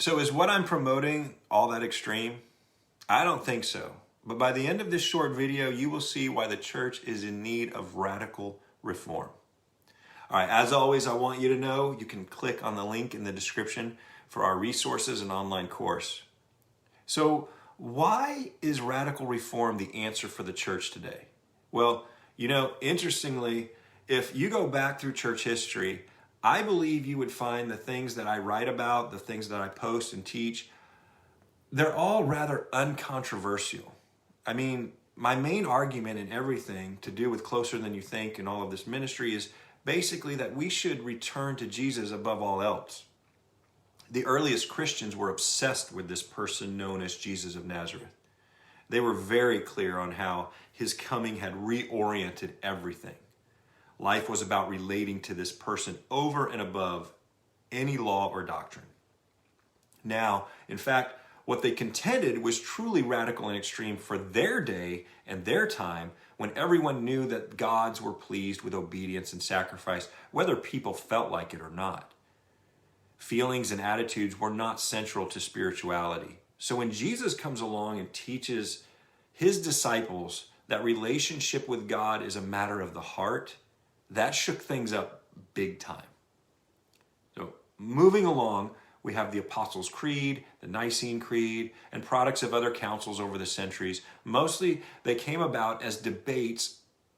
So is what I'm promoting all that extreme? I don't think so. But by the end of this short video, you will see why the church is in need of radical reform. All right, as always, I want you to know you can click on the link in the description for our resources and online course. So why is radical reform the answer for the church today? Well, interestingly, if you go back through church history, I believe you would find the things that I write about, the things that I post and teach, they're all rather uncontroversial. I mean, my main argument in everything to do with Closer Than You Think and all of this ministry is basically that we should return to Jesus above all else. The earliest Christians were obsessed with this person known as Jesus of Nazareth. They were very clear on how his coming had reoriented everything. Life was about relating to this person over and above any law or doctrine. Now, in fact, what they contended was truly radical and extreme for their day and their time, when everyone knew that gods were pleased with obedience and sacrifice, whether people felt like it or not. Feelings and attitudes were not central to spirituality. So when Jesus comes along and teaches his disciples that relationship with God is a matter of the heart, that shook things up big time. So moving along, we have the Apostles' Creed, the Nicene Creed, and products of other councils over the centuries. Mostly, they came about as debates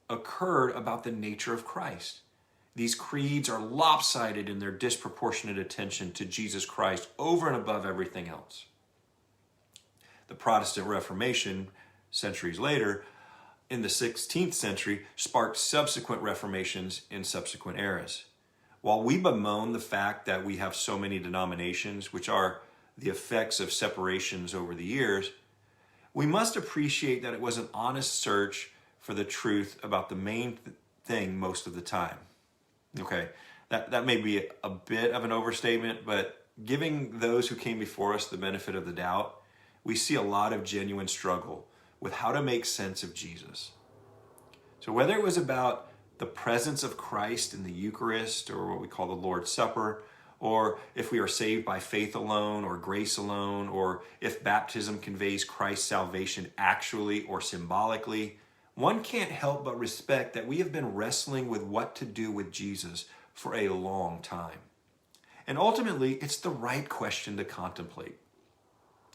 occurred about the nature of Christ. These creeds are lopsided in their disproportionate attention to Jesus Christ over and above everything else. The Protestant Reformation, centuries later, in the 16th century, sparked subsequent reformations in subsequent eras. While we bemoan the fact that we have so many denominations, which are the effects of separations over the years, we must appreciate that it was an honest search for the truth about the main thing most of the time. Okay, that may be a bit of an overstatement, but giving those who came before us the benefit of the doubt, we see a lot of genuine struggle with how to make sense of Jesus. So whether it was about the presence of Christ in the Eucharist, or what we call the Lord's Supper, or if we are saved by faith alone or grace alone, or if baptism conveys Christ's salvation actually or symbolically, one can't help but respect that we have been wrestling with what to do with Jesus for a long time. And ultimately, it's the right question to contemplate.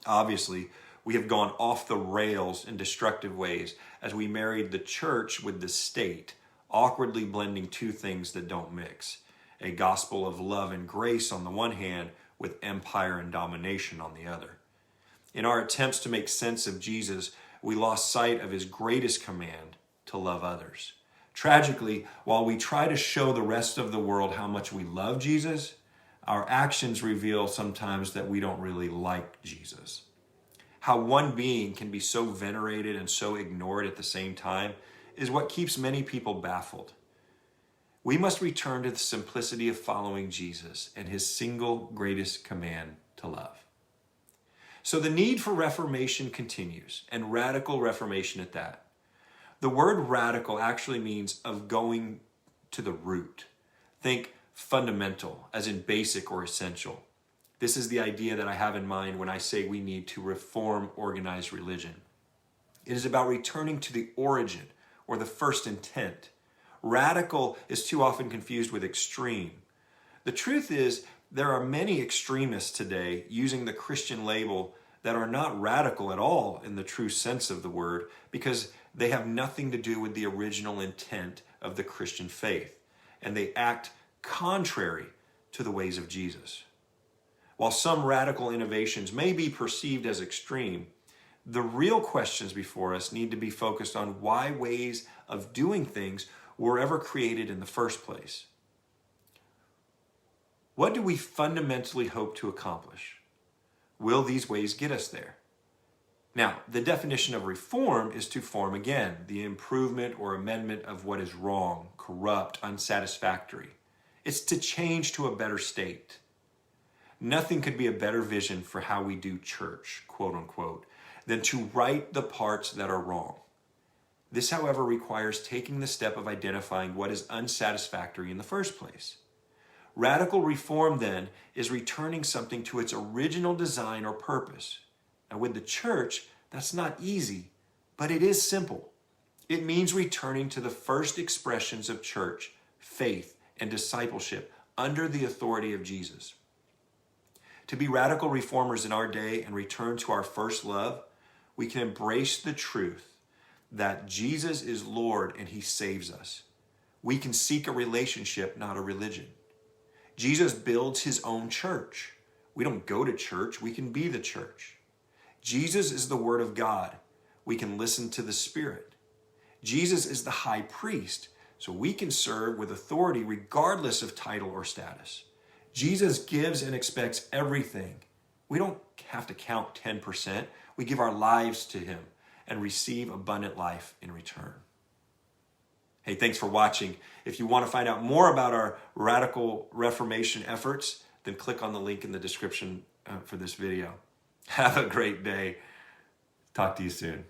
Obviously, we have gone off the rails in destructive ways as we married the church with the state, awkwardly blending two things that don't mix. A gospel of love and grace on the one hand, with empire and domination on the other. In our attempts to make sense of Jesus, we lost sight of his greatest command, to love others. Tragically, while we try to show the rest of the world how much we love Jesus, our actions reveal sometimes that we don't really like Jesus. How one being can be so venerated and so ignored at the same time is what keeps many people baffled. We must return to the simplicity of following Jesus and his single greatest command, to love. So the need for reformation continues, and radical reformation at that. The word radical actually means of going to the root. Think fundamental, as in basic or essential. This is the idea that I have in mind when I say we need to reform organized religion. It is about returning to the origin or the first intent. Radical is too often confused with extreme. The truth is, there are many extremists today using the Christian label that are not radical at all in the true sense of the word, because they have nothing to do with the original intent of the Christian faith, and they act contrary to the ways of Jesus. While some radical innovations may be perceived as extreme, the real questions before us need to be focused on why ways of doing things were ever created in the first place. What do we fundamentally hope to accomplish? Will these ways get us there? Now, the definition of reform is to form again, the improvement or amendment of what is wrong, corrupt, unsatisfactory. It's to change to a better state. Nothing could be a better vision for how we do church, quote unquote, than to right the parts that are wrong. This, however, requires taking the step of identifying what is unsatisfactory in the first place. Radical reform, then, is returning something to its original design or purpose. Now, with the church, that's not easy, but it is simple. It means returning to the first expressions of church, faith, and discipleship under the authority of Jesus. To be radical reformers in our day and return to our first love, we can embrace the truth that Jesus is Lord and he saves us. We can seek a relationship, not a religion. Jesus builds his own church. We don't go to church, we can be the church. Jesus is the Word of God. We can listen to the Spirit. Jesus is the high priest, so we can serve with authority regardless of title or status. Jesus gives and expects everything. We don't have to count 10%. We give our lives to him and receive abundant life in return. Hey, thanks for watching. If you want to find out more about our radical reformation efforts, then click on the link in the description for this video. Have a great day. Talk to you soon.